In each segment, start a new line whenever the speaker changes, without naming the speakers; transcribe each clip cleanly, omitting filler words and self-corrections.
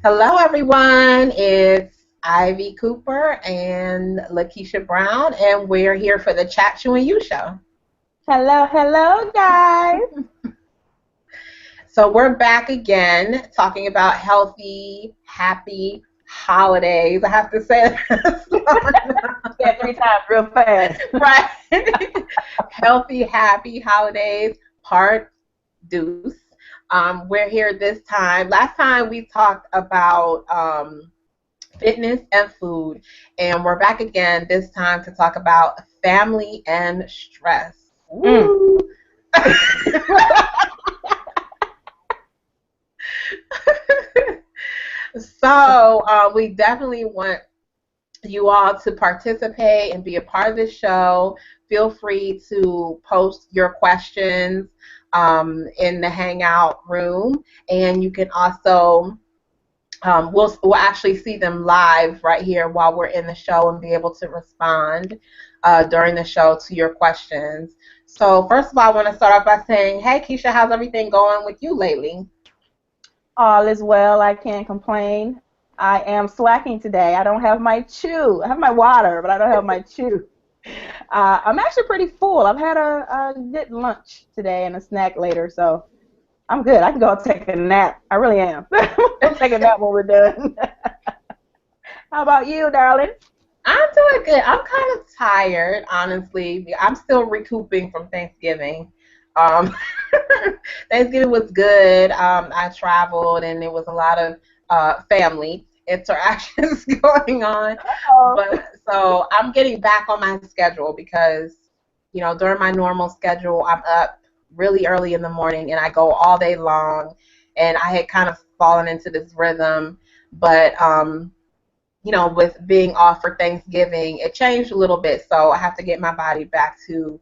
Hello, everyone. It's Ivy Cooper and LaKeisha Brown, and we're here for the Chat You and You show.
Hello, hello, guys.
So we're back again talking about healthy, happy holidays. I have to say that
Yeah, three times real fast.
right. Healthy, happy holidays, part deuce. We're here this time. Last time we talked about fitness and food, and we're back again this time to talk about family and stress.
Mm.
Woo! So we definitely want you all to participate and be a part of the show. Feel free to post your questions in the Hangout room, and you can also we'll actually see them live right here while we're in the show and be able to respond during the show to your questions. So first of all, I want to start off by saying, hey, Keisha, how's everything going with you lately?
All is well. I can't complain. I am slacking today. I don't have my chew. I have my water, but I don't have my chew. I'm actually pretty full. I've had a good lunch today and a snack later, so I'm good. I can go take a nap. I really am. We'll take a nap when we're done. How about you, darling?
I'm doing good. I'm kind of tired, honestly. I'm still recouping from Thanksgiving. Um, Thanksgiving was good. I traveled, and there was a lot of family interactions going on.
Uh-oh.
But so I'm getting back on my schedule because, during my normal schedule, I'm up really early in the morning and I go all day long. And I had kind of fallen into this rhythm, but with being off for Thanksgiving, it changed a little bit. So I have to get my body back to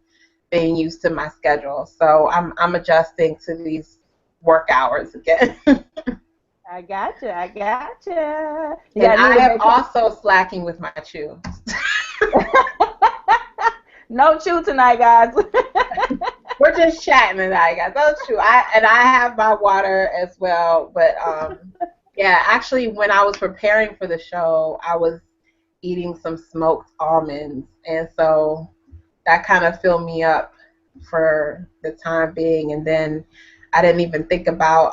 being used to my schedule. So I'm adjusting to these work hours again.
I gotcha. I gotcha. You
And
got
I
need a
am
vacation.
also slacking with my chew.
No chew tonight, guys.
We're just chatting tonight, guys. That's true. I have my water as well, but yeah, actually, when I was preparing for the show, I was eating some smoked almonds, and so that kind of filled me up for the time being. And then I didn't even think about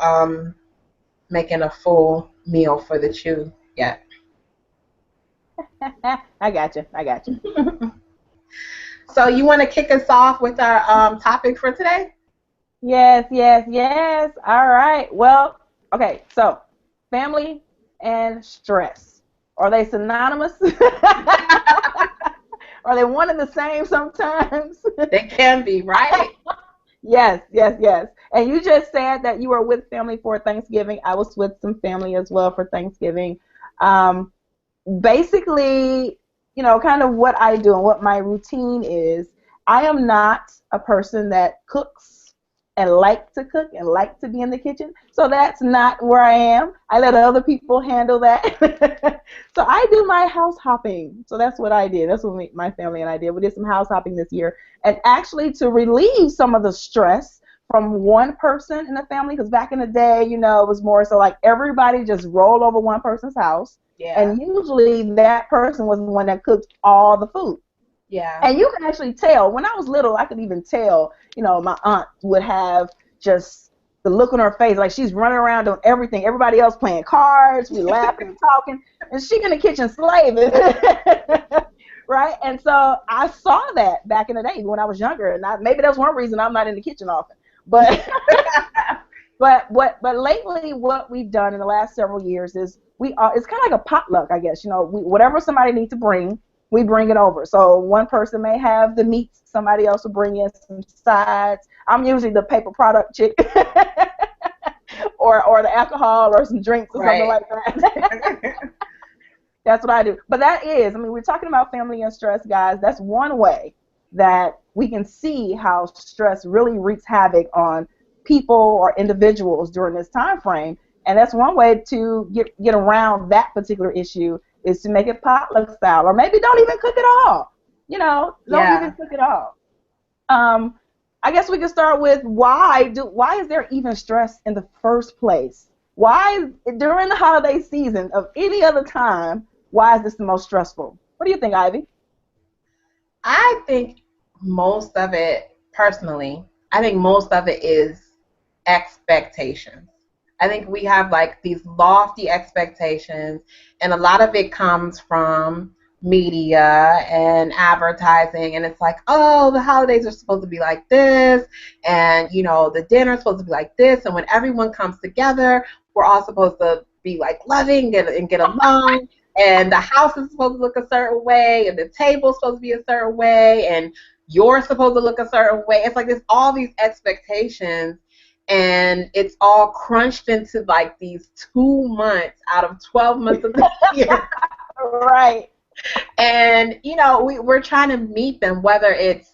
making a full meal for the chew yet.
I gotcha. I gotcha.
So you want to kick us off with our topic for today?
Yes, yes, yes. All right. Well, okay. So, family and stress. Are they synonymous? Are they one and the same sometimes?
They can be, right?
Yes, yes, yes. And you just said that you were with family for Thanksgiving. I was with some family as well for Thanksgiving. Um, Basically, kind of what I do and what my routine is, I am not a person that cooks and like to cook and like to be in the kitchen. So that's not where I am. I let other people handle that. So I do my house hopping. So that's what I did. That's what my family and I did. We did some house hopping this year. And actually to relieve some of the stress from one person in the family, because back in the day, it was more so like everybody just rolled over one person's house.
Yeah,
And usually that person was the one that cooked all the food.
yeah,
And you can actually tell. When I was little, I could even tell, my aunt would have just the look on her face like she's running around doing everything. Everybody else playing cards, we laughing and talking, and she in the kitchen slaving. Right? And so I saw that back in the day when I was younger. And maybe that's one reason I'm not in the kitchen often. But but lately, what we've done in the last several years is it's kind of like a potluck, I guess. Whatever somebody needs to bring, we bring it over. So one person may have the meats, somebody else will bring in some sides. I'm usually the paper product chick, or the alcohol or some drinks or something
right.
like that. That's what I do. But we're talking about family and stress, guys. That's one way that we can see how stress really wreaks havoc on people or individuals during this time frame. And that's one way to get around that particular issue is to make it potluck style, or maybe don't even cook at all. Don't even
Yeah.
cook at all. I guess we can start with why is there even stress in the first place? Why, during the holiday season of any other time, why is this the most stressful? What do you think, Ivy?
I think most of it, personally, I think most of it is expectations. I think we have like these lofty expectations, and a lot of it comes from media and advertising. And it's like, oh, the holidays are supposed to be like this, and the dinner's supposed to be like this. And when everyone comes together, we're all supposed to be like loving and get along. And the house is supposed to look a certain way, and the table's supposed to be a certain way, and you're supposed to look a certain way. It's like there's all these expectations, and it's all crunched into like these 2 months out of 12 months of the year.
Right.
And we're trying to meet them, whether it's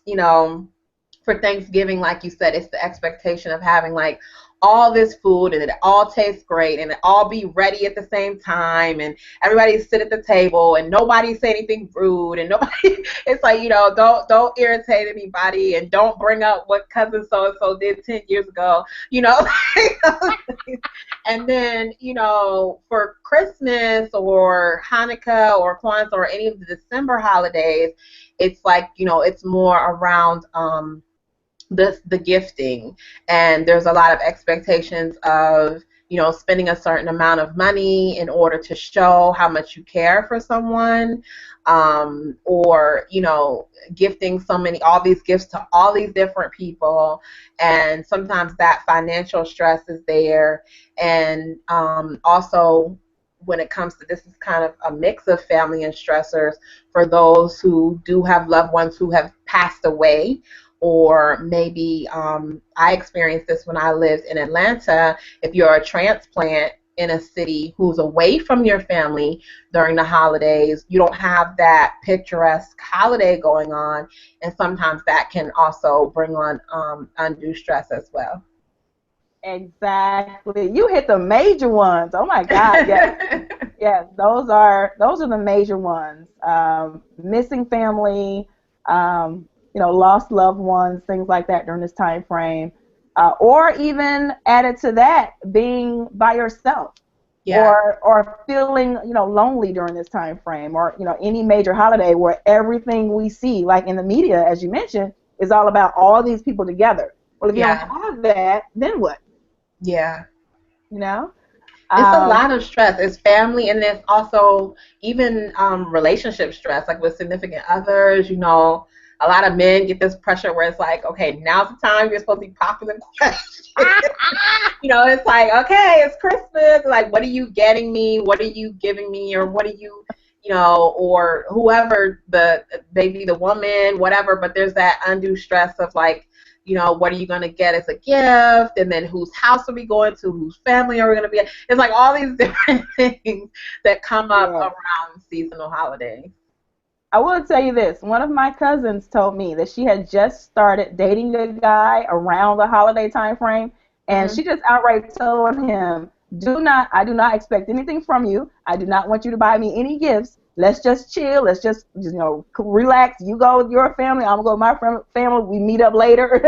for Thanksgiving, like you said, it's the expectation of having like all this food, and it all tastes great, and it all be ready at the same time, and everybody sit at the table, and nobody say anything rude, and nobody it's like don't irritate anybody, and don't bring up what cousin so and so did 10 years ago. And then for Christmas or Hanukkah or Kwanzaa or any of the December holidays, it's like it's more around the gifting, and there's a lot of expectations of spending a certain amount of money in order to show how much you care for someone, or gifting all these gifts to all these different people, and sometimes that financial stress is there. And also, when it comes to, this is kind of a mix of family and stressors for those who do have loved ones who have passed away. Or maybe I experienced this when I lived in Atlanta. If you're a transplant in a city who's away from your family during the holidays, you don't have that picturesque holiday going on, and sometimes that can also bring on undue stress as well.
Exactly. You hit the major ones. Oh my God. Yes. Yes. Those are the major ones. Missing family. Lost loved ones, things like that during this time frame, or even added to that, being by yourself,
Yeah.
or feeling lonely during this time frame, or any major holiday where everything we see, like in the media, as you mentioned, is all about all these people together. Well, if you don't have that, then what?
Yeah.
It's
a lot of stress. It's family, and there's also even relationship stress, like with significant others. A lot of men get this pressure where it's like, okay, now's the time you're supposed to be popping the question. It's like, okay, it's Christmas. Like, what are you getting me? What are you giving me? Or what are you, or whoever, maybe the woman, whatever. But there's that undue stress of like, what are you going to get as a gift? And then whose house are we going to? Whose family are we going to be at? It's like all these different things that come up around seasonal holidays.
I will tell you this. One of my cousins told me that she had just started dating a guy around the holiday time frame, and she just outright told him, I do not expect anything from you. I do not want you to buy me any gifts. Let's just chill. Let's just relax. You go with your family. I'm going to go with my family. We meet up later.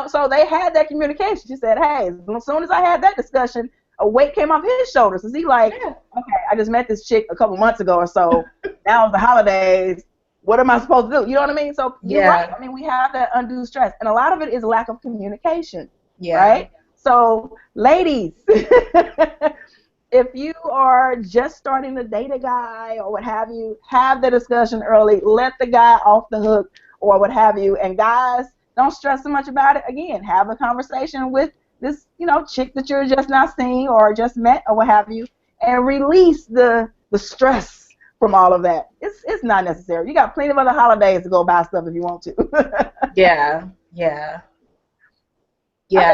So they had that communication. She said, hey, as soon as I had that discussion, a weight came off his shoulders. Is he like, okay, I just met this chick a couple months ago or so. Now it's the holidays. What am I supposed to do? You know what I mean? So you're right. I mean, we have that undue stress, and a lot of it is lack of communication. Yeah. Right? So, ladies, if you are just starting to date a guy or what have you, have the discussion early. Let the guy off the hook or what have you. And guys, don't stress so much about it. Again, have a conversation with this, chick that you're just not seeing or just met or what have you, and release the stress from all of that. It's not necessary. You got plenty of other holidays to go buy stuff if you want to.
Yeah,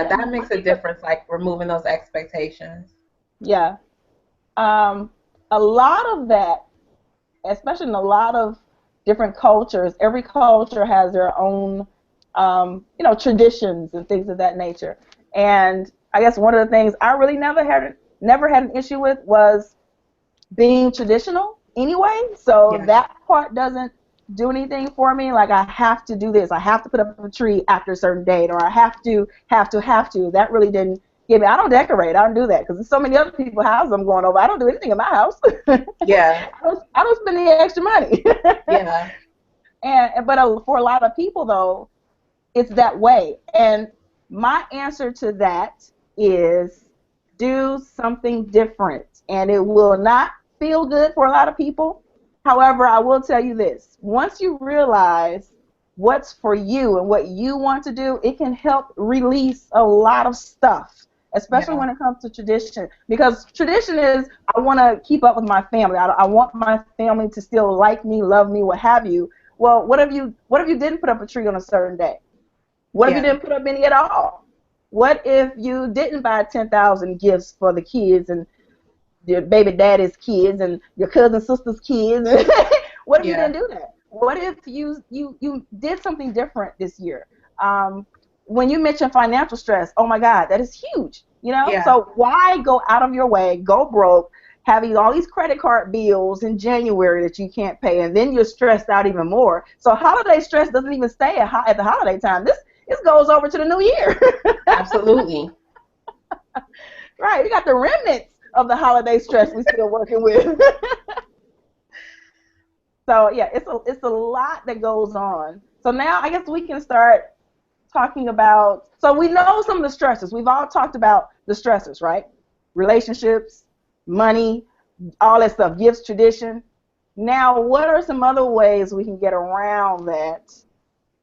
that makes a difference, like removing those expectations.
Yeah. A lot of that, especially in a lot of different cultures, every culture has their own, traditions and things of that nature. And I guess one of the things I really never had an issue with was being traditional anyway. So that part doesn't do anything for me. Like, I have to do this. I have to put up a tree after a certain date, or I have to. That really didn't Yeah, I don't decorate. I don't do that because there's so many other people's houses I'm going over. I don't do anything in my house.
Yeah.
I don't spend any extra money.
Yeah.
But for a lot of people though, it's that way. And my answer to that is do something different. And it will not feel good for a lot of people. However, I will tell you this. Once you realize what's for you and what you want to do, it can help release a lot of stuff, especially
Yeah.
when it comes to tradition. Because tradition is, I want to keep up with my family. I want my family to still like me, love me, what have you. Well, what if you didn't put up a tree on a certain day? What if you
Yeah.
didn't put up any at all? What if you didn't buy 10,000 gifts for the kids and your baby daddy's kids and your cousin sister's kids? What if you
Yeah.
didn't do that? What if you did something different this year? When you mention financial stress, oh my God, that is huge. You know,
Yeah.
so why go out of your way, go broke, having all these credit card bills in January that you can't pay, and then you're stressed out even more. So holiday stress doesn't even stay at the holiday time. This goes over to the new year.
Absolutely.
Right, we got the remnants of the holiday stress we still working with. So yeah, it's a lot that goes on. So now I guess we can start talking about. So we know some of the stresses. We've all talked about the stresses, right? Relationships, money, all that stuff, gifts, tradition. Now, what are some other ways we can get around that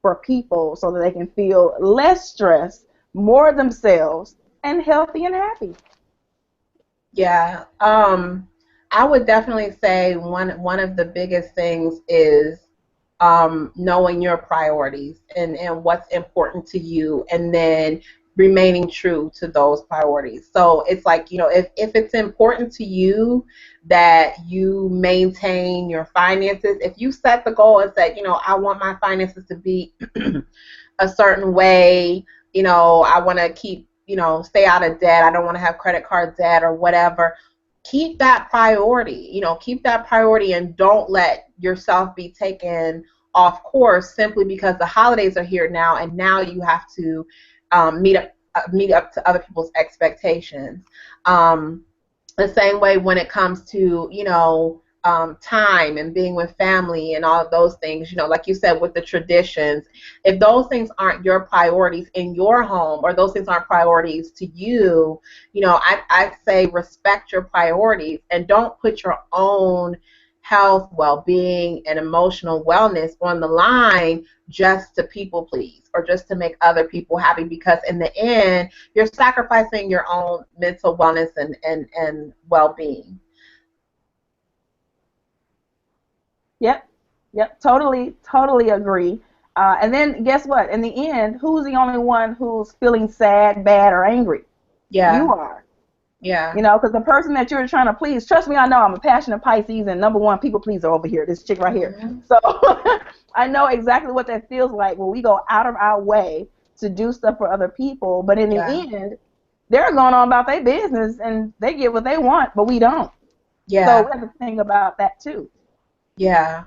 for people so that they can feel less stressed, more themselves, and healthy and happy?
Yeah. I would definitely say one of the biggest things is knowing your priorities and what's important to you, and then remaining true to those priorities. So it's like, if it's important to you that you maintain your finances, if you set the goal and say, I want my finances to be a certain way, I want to keep, stay out of debt. I don't want to have credit card debt or whatever. Keep that priority, keep that priority, and don't let yourself be taken off course simply because the holidays are here now, and now you have to meet up to other people's expectations. The same way when it comes to, time and being with family and all of those things, like you said, with the traditions, if those things aren't your priorities in your home, or those things aren't priorities to you, I say respect your priorities and don't put your own health, well-being, and emotional wellness on the line just to people please or just to make other people happy, because in the end you're sacrificing your own mental wellness and well-being.
Yep, yep, totally agree. And then guess what? In the end, who's the only one who's feeling sad, bad, or angry?
Yeah.
You are.
Yeah.
Because the person that you're trying to please, trust me, I know I'm a passionate Pisces and number one people pleaser over here, this chick right here.
Mm-hmm.
So I know exactly what that feels like when we go out of our way to do stuff for other people, but in the
Yeah.
end, they're going on about their business and they get what they want, but we don't. So
Yeah.
we have to think about that too.
Yeah.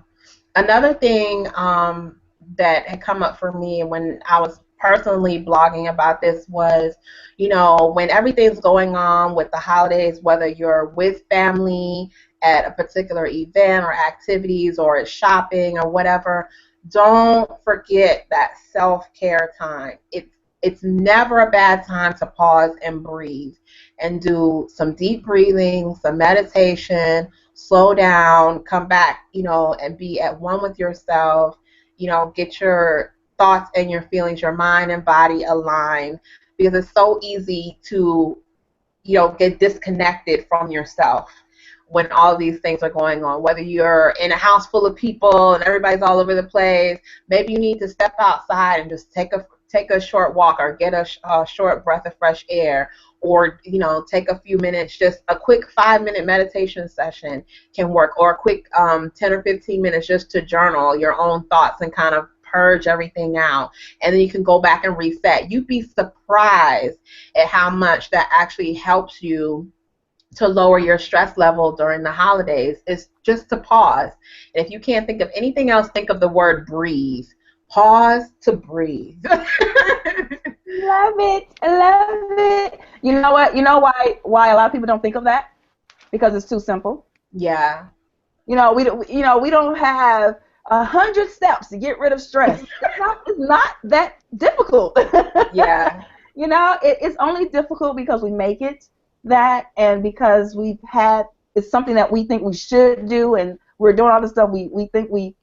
Another thing that had come up for me when I was personally blogging about this was, when everything's going on with the holidays, whether you're with family at a particular event or activities or at shopping or whatever, don't forget that self-care time. It's never a bad time to pause and breathe and do some deep breathing, some meditation, slow down, come back, and be at one with yourself, get your thoughts and your feelings, your mind and body aligned, because it's so easy to, get disconnected from yourself when all these things are going on. Whether you're in a house full of people and everybody's all over the place, maybe you need to step outside and just take a short walk, or get a short breath of fresh air, or take a few minutes. Just a quick 5-minute meditation session can work, or a quick 10 or 15 minutes just to journal your own thoughts and kind of purge everything out, and then you can go back and reset. You'd be surprised at how much that actually helps you to lower your stress level during the holidays. Is just to pause. And if you can't think of anything else, think of the word breathe. Pause to breathe.
Love it. I love it. You know what? You know why a lot of people don't think of that? Because it's too simple.
Yeah.
We don't have 100 steps to get rid of stress. It's not that difficult.
Yeah.
It's only difficult because we make it that, and because it's something that we think we should do, and we're doing all the stuff we think we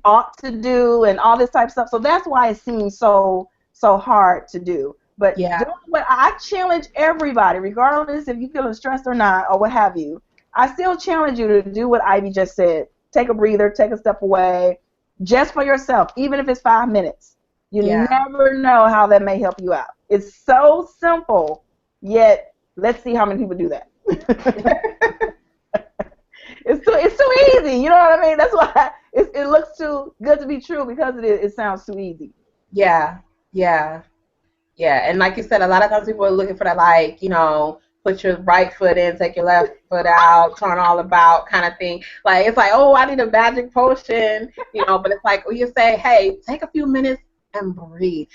ought to do, and all this type of stuff. So that's why it seems so hard to do. But
Yeah.
doing what I challenge everybody, regardless if you're feeling stressed or not, or what have you, I still challenge you to do what Ivy just said. Take a breather, take a step away, just for yourself, even if it's 5 minutes. You never know how that may help you out. It's so simple, yet let's see how many people do that. It's too easy, you know what I mean? That's why it looks too good to be true, because it sounds too easy.
Yeah. Yeah. Yeah. And like you said, a lot of times people are looking for that, like, put your right foot in, take your left foot out, turn all about kind of thing. Like, it's like, oh, I need a magic potion, but it's like, when you say, hey, take a few minutes and breathe.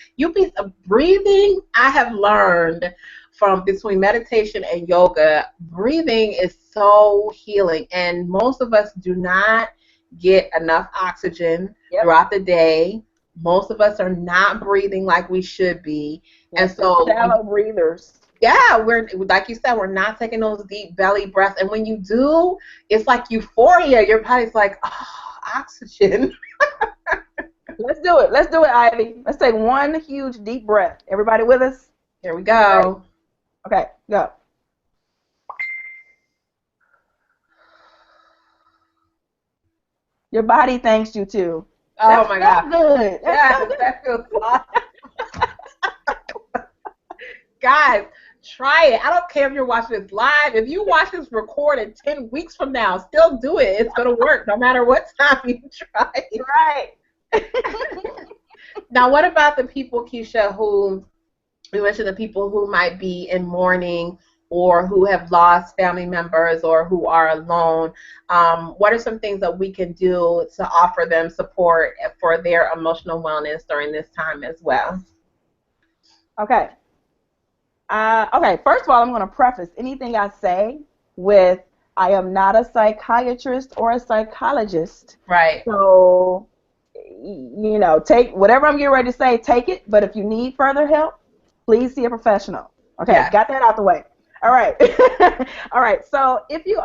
Breathing, I have learned from between meditation and yoga, breathing is so healing. And most of us do not get enough oxygen throughout the day. Most of us are not breathing like we should be. And so
shallow breathers.
Yeah, we're, like you said, we're not taking those deep belly breaths. And when you do, it's like euphoria. Your body's like, oh, oxygen.
Let's do it. Let's do it, Ivy. Let's take one huge deep breath. Everybody with us?
Here we go.
Okay, go. Your body thanks you too.
Oh my God.
Good.
That feels awesome. Guys, try it. I don't care if you're watching this live. If you watch this recorded 10 weeks from now, still do it. It's going to work no matter what time you try it.
Right.
Now, what about the people, Keisha, who, we mentioned the people who might be in mourning or who have lost family members or who are alone? What are some things that we can do to offer them support for their emotional wellness during this time as well?
Okay. First of all, I'm going to preface anything I say with, I am not a psychiatrist or a psychologist.
Right.
So, take whatever I'm getting ready to say, take it. But if you need further help, please see a professional. Okay, got that out the way. All right. All right. So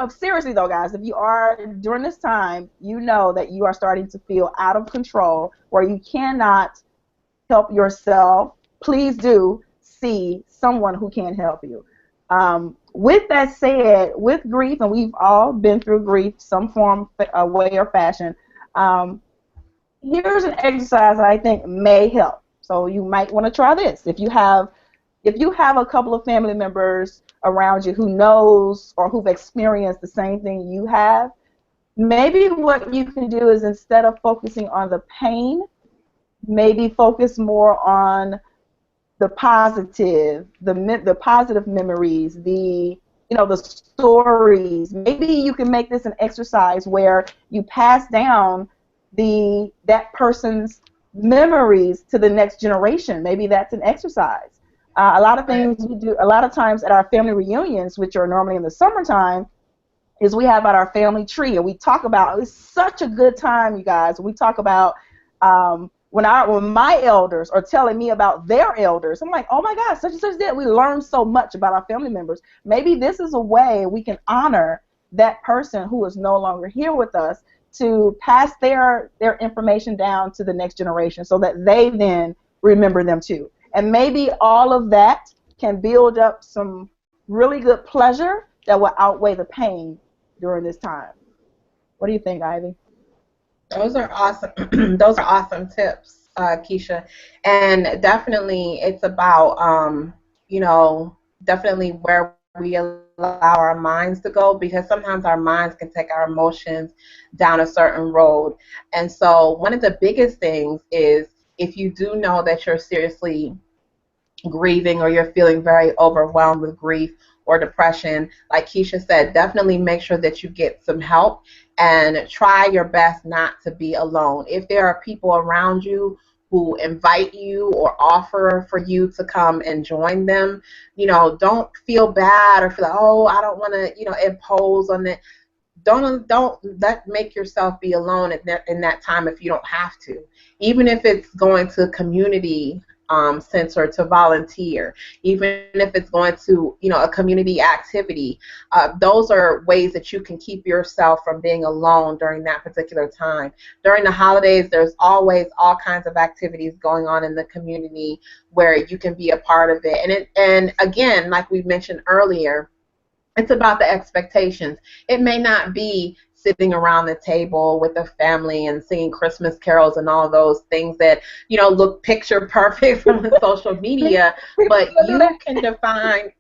seriously though, guys, if you are during this time, you know that you are starting to feel out of control, where you cannot help yourself, please do see someone who can help you. With that said, with grief, and we've all been through grief, some form, way, or fashion, here's an exercise I think may help. So you might want to try this. If you have a couple of family members around you who knows or who've experienced the same thing you have, maybe what you can do is, instead of focusing on the pain, maybe focus more on the positive, the positive memories, the stories. Maybe you can make this an exercise where you pass down that person's memories to the next generation. Maybe that's an exercise. A lot of things we do, a lot of times at our family reunions, which are normally in the summertime, is we have at our family tree, and we talk about, it's such a good time, you guys. We talk about when my elders are telling me about their elders, I'm like, oh my God, such and such did. We learn so much about our family members. Maybe this is a way we can honor that person who is no longer here with us, to pass their information down to the next generation so that they then remember them too. And maybe all of that can build up some really good pleasure that will outweigh the pain during this time. What do you think, Ivy?
Those are awesome. Those are awesome tips, Keisha. And definitely it's about, definitely where we allow our minds to go, because sometimes our minds can take our emotions down a certain road. And so one of the biggest things is, if you do know that you're seriously grieving or you're feeling very overwhelmed with grief or depression, like Keisha said, definitely make sure that you get some help and try your best not to be alone. If there are people around you who invite you or offer for you to come and join them, don't feel bad or feel like, oh, I don't want to, impose on it. Don't make yourself be alone in that time if you don't have to. Even if it's going to community center to volunteer, even if it's going to a community activity, those are ways that you can keep yourself from being alone during that particular time. During the holidays, there's always all kinds of activities going on in the community where you can be a part of it. And again, like we mentioned earlier, it's about the expectations. It may not be sitting around the table with a family and singing Christmas carols and all of those things that, look picture perfect from the social media, but you can define,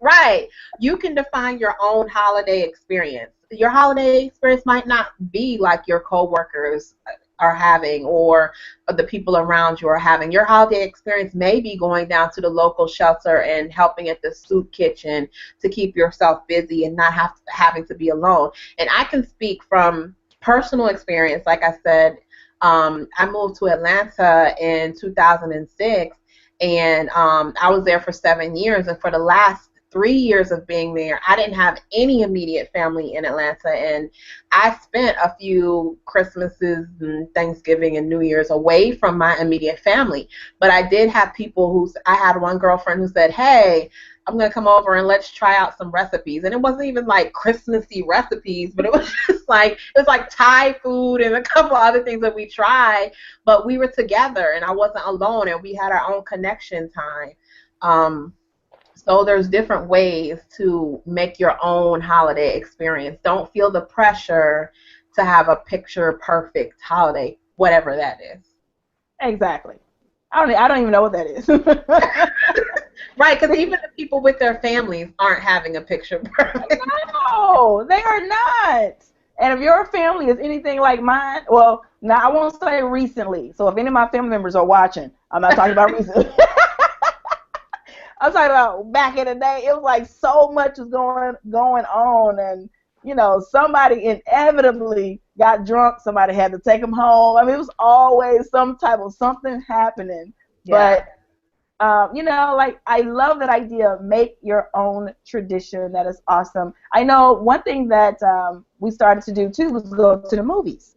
right, you can define your own holiday experience. Your holiday experience might not be like your coworkers are having or the people around you are having. Your holiday experience may be going down to the local shelter and helping at the soup kitchen to keep yourself busy and not having to be alone. And I can speak from personal experience. Like I said, I moved to Atlanta in 2006, and I was there for 7 years. And for the last 3 years of being there, I didn't have any immediate family in Atlanta, and I spent a few Christmases and Thanksgiving and New Year's away from my immediate family. But I did have people I had one girlfriend who said, hey, I'm going to come over and let's try out some recipes. And it wasn't even like Christmassy recipes, but it was just like, Thai food and a couple other things that we tried, but we were together and I wasn't alone and we had our own connection time. So there's different ways to make your own holiday experience. Don't feel the pressure to have a picture perfect holiday, whatever that is.
Exactly. I don't even know what that is.
Right, because even the people with their families aren't having a picture perfect.
No, they are not. And if your family is anything like mine, well, now I won't say recently. So if any of my family members are watching, I'm not talking about recently. I'm talking about back in the day. It was like so much was going on, and somebody inevitably got drunk. Somebody had to take them home. I mean, it was always some type of something happening. Yeah. But like I love that idea of make your own tradition. That is awesome. I know one thing that we started to do too was go to the movies.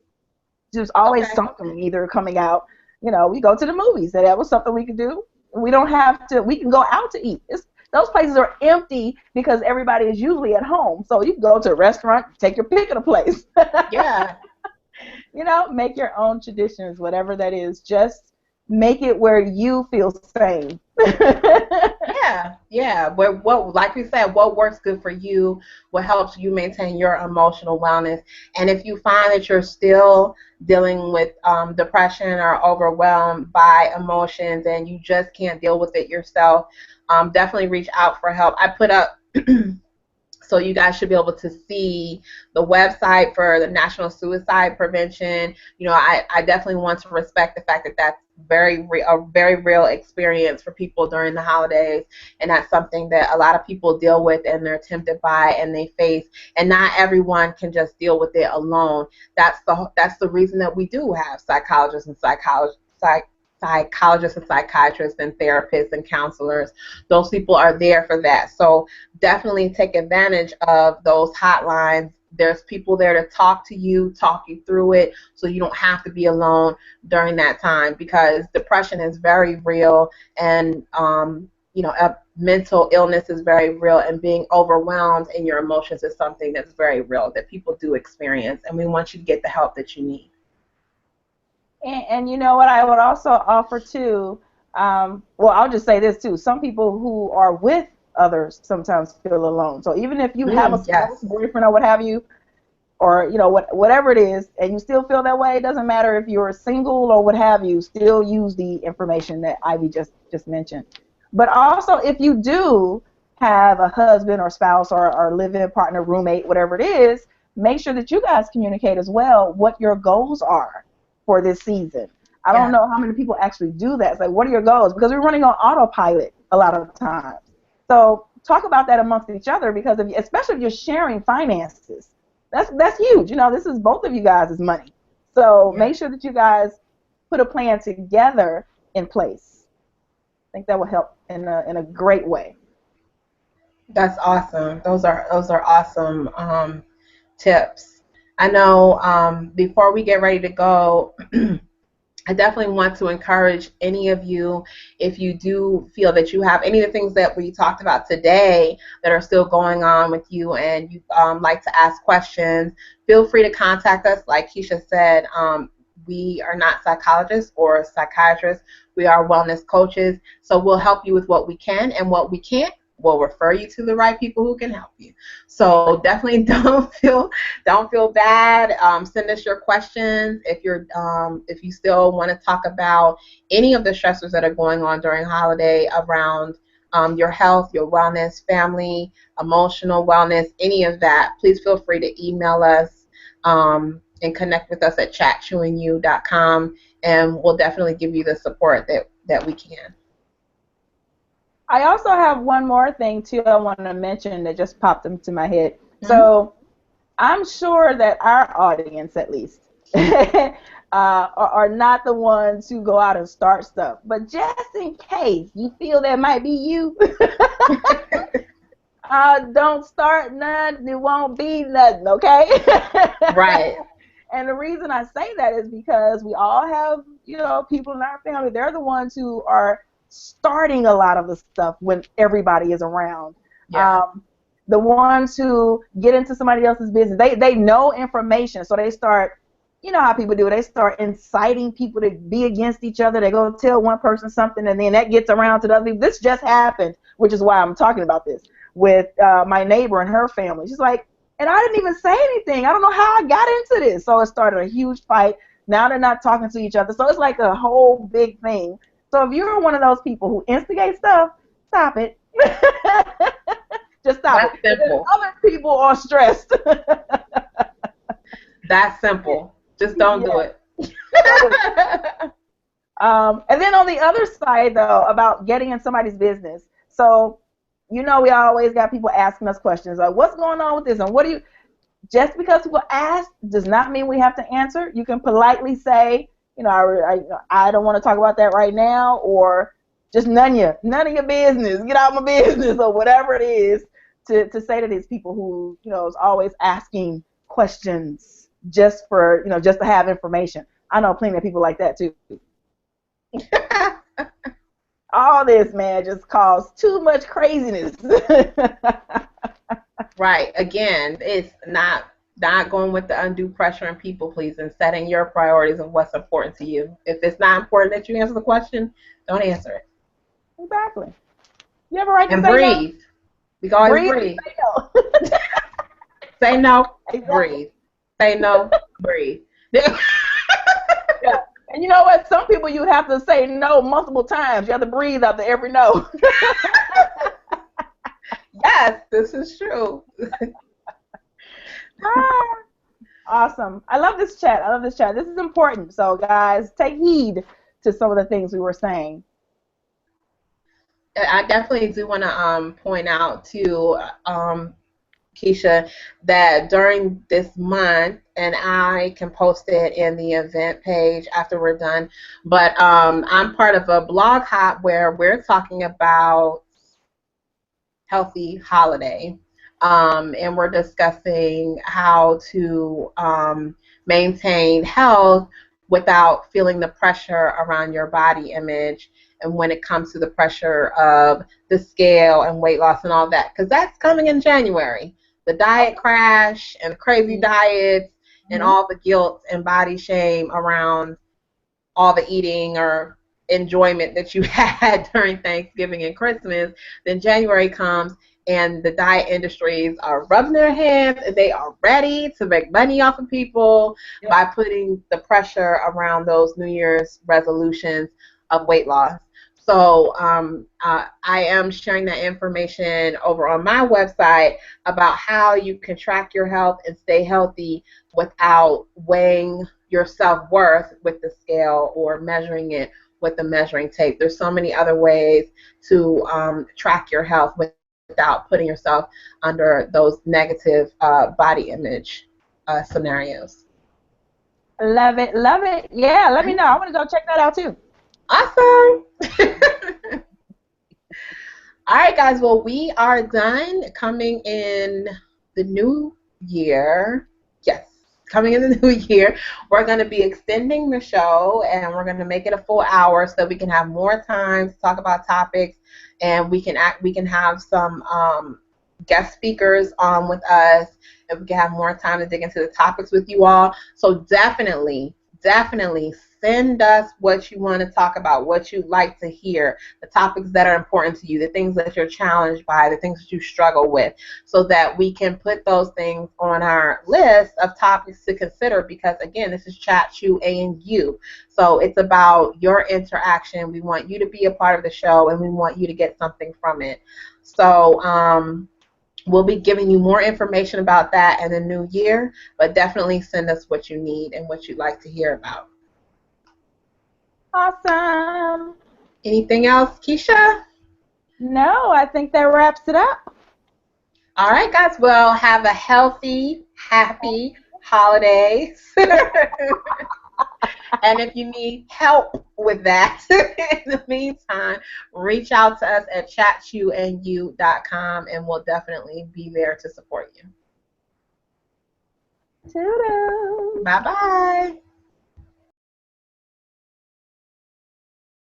There's always something either coming out. We go to the movies. That was something we could do. We don't have to. We can go out to eat. Those places are empty because everybody is usually at home. So you can go to a restaurant, take your pick of the place.
Yeah.
Make your own traditions, whatever that is. Just make it where you feel sane.
Yeah. What, like we said, what works good for you, what helps you maintain your emotional wellness. And if you find that you're still dealing with depression or overwhelmed by emotions and you just can't deal with it yourself, definitely reach out for help. I put up so you guys should be able to see the website for the National Suicide Prevention. I definitely want to respect the fact that that's a very real experience for people during the holidays, and that's something that a lot of people deal with and they're tempted by and they face, and not everyone can just deal with it alone. That's the reason that we do have psychologists and psychiatrists and therapists and counselors. Those people are there for that. So definitely take advantage of those hotlines. There's people there to talk you through it, so you don't have to be alone during that time, because depression is very real, and mental illness is very real, and being overwhelmed in your emotions is something that's very real that people do experience, and we want you to get the help that you need.
And you know what I would also offer too, I'll just say this too. Some people who are with others sometimes feel alone. So even if you have a boyfriend or what have you, or whatever it is, and you still feel that way, it doesn't matter if you're single or what have you, still use the information that Ivy just mentioned. But also, if you do have a husband or spouse or live-in partner, roommate, whatever it is, make sure that you guys communicate as well what your goals are for this season. I don't know how many people actually do that. It's like, what are your goals? Because we're running on autopilot a lot of times. So talk about that amongst each other, because especially if you're sharing finances, that's huge. This is both of you guys' money. So make sure that you guys put a plan together in place. I think that will help in a great way.
That's awesome. Those are awesome tips. I know before we get ready to go, I definitely want to encourage any of you, if you do feel that you have any of the things that we talked about today that are still going on with you and you like to ask questions, feel free to contact us. Like Keisha said, we are not psychologists or psychiatrists. We are wellness coaches. So we'll help you with what we can, and what we can't, we'll refer you to the right people who can help you. So definitely don't feel bad. Send us your questions if you still want to talk about any of the stressors that are going on during holiday around your health, your wellness, family, emotional wellness, any of that. Please feel free to email us and connect with us at chatchewingyou.com, and we'll definitely give you the support that we can.
I also have one more thing too I want to mention that just popped into my head.
Mm-hmm.
So I'm sure that our audience, at least, are not the ones who go out and start stuff. But just in case you feel that might be you, don't start none. It won't be nothing, okay?
Right.
And the reason I say that is because we all have, people in our family. They're the ones who are starting a lot of the stuff when everybody is around.
Yeah.
The ones who get into somebody else's business, they know information, so they start, you know how people do it, they start inciting people to be against each other. They go tell one person something, and then that gets around to the other people. This just happened, which is why I'm talking about this, with my neighbor and her family. She's like, and I didn't even say anything. I don't know how I got into this. So it started a huge fight. Now they're not talking to each other. So it's like a whole big thing. So if you're one of those people who instigate stuff, stop it. Just stop
That's simple.
Other people are stressed.
That's simple. Just don't do it.
And then on the other side, though, about getting in somebody's business. So, we always got people asking us questions like, what's going on with this? And what do you, just because people ask does not mean we have to answer. You can politely say, I don't want to talk about that right now, or just none of your business, get out of my business, or whatever it is, to say to these people who, is always asking questions just for, just to have information. I know plenty of people like that too. All this, man, just caused too much craziness.
Right. Again, it's not going with the undue pressure and people pleasing, setting your priorities of what's important to you. If it's not important that you answer the question, don't answer it.
Exactly. You ever write
and breathe. No? We can always breathe. Say no. Say no, exactly. Breathe. Say no, breathe.
Yeah. And you know what? Some people you have to say no multiple times. You have to breathe after every no.
Yes, this is true.
Awesome. I love this chat. This is important. So, guys, take heed to some of the things we were saying.
I definitely do want to point out to Keisha, that during this month, and I can post it in the event page after we're done, but I'm part of a blog hop where we're talking about healthy holiday, and we're discussing how to maintain health without feeling the pressure around your body image, and when it comes to the pressure of the scale and weight loss and all that, because that's coming in January. The diet crash and crazy diets and all the guilt and body shame around all the eating or enjoyment that you had during Thanksgiving and Christmas. Then January comes and the diet industries are rubbing their hands, and they are ready to make money off of people by putting the pressure around those New Year's resolutions of weight loss. So I am sharing that information over on my website about how you can track your health and stay healthy without weighing your self-worth with the scale or measuring it with the measuring tape. There's so many other ways to track your health without putting yourself under those negative body image scenarios.
Love it, love it. Yeah, let me know. I want to go check that out too.
Awesome. All right, guys. Well, we are done. Coming in the new year. Yes, coming in the new year, we're going to be extending the show and we're going to make it a full hour so we can have more time to talk about topics and we can have some guest speakers on with us and we can have more time to dig into the topics with you all. So definitely send us what you want to talk about, what you'd like to hear, the topics that are important to you, the things that you're challenged by, the things that you struggle with, so that we can put those things on our list of topics to consider because, again, this is Chat, You, and You. So it's about your interaction. We want you to be a part of the show, and we want you to get something from it. So we'll be giving you more information about that in the new year, but definitely send us what you need and what you'd like to hear about.
Awesome.
Anything else, Keisha?
No, I think that wraps it up.
All right, guys. Well, have a healthy, happy holidays. And if you need help with that, in the meantime, reach out to us at chatyouandyou.com and we'll definitely be there to support you.
Toodles.
Bye-bye.